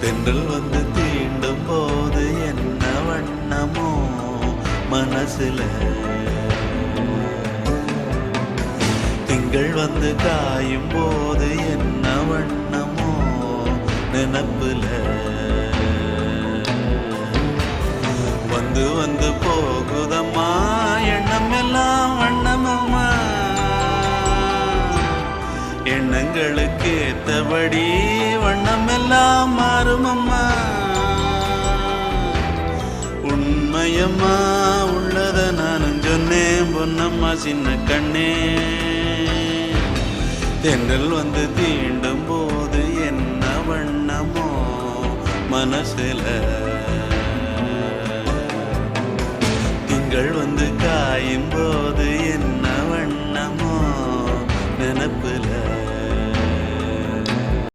தென்றல் வந்து தீண்டும் போது என்ன வண்ணமோ மனசுல, திங்கள் வந்து காயும் போது என்ன வண்ணமோ நினப்புல, வந்து வந்து போகுதம்மா எண்ணம் எல்லாம் வண்ணமம்மா, எண்ணங்களுக்கு ஏத்தபடி வண்ணம் எல்லாம் மாறுமம்மா. உண்மையம்மா உள்ளத நானும் சொன்னேன் பொன்னம்மா சின்ன கண்ணே, தென்றல் வந்து தீண்டும் போது என்ன வண்ணமோ மனசுல, திங்கள் வந்து காயும் போது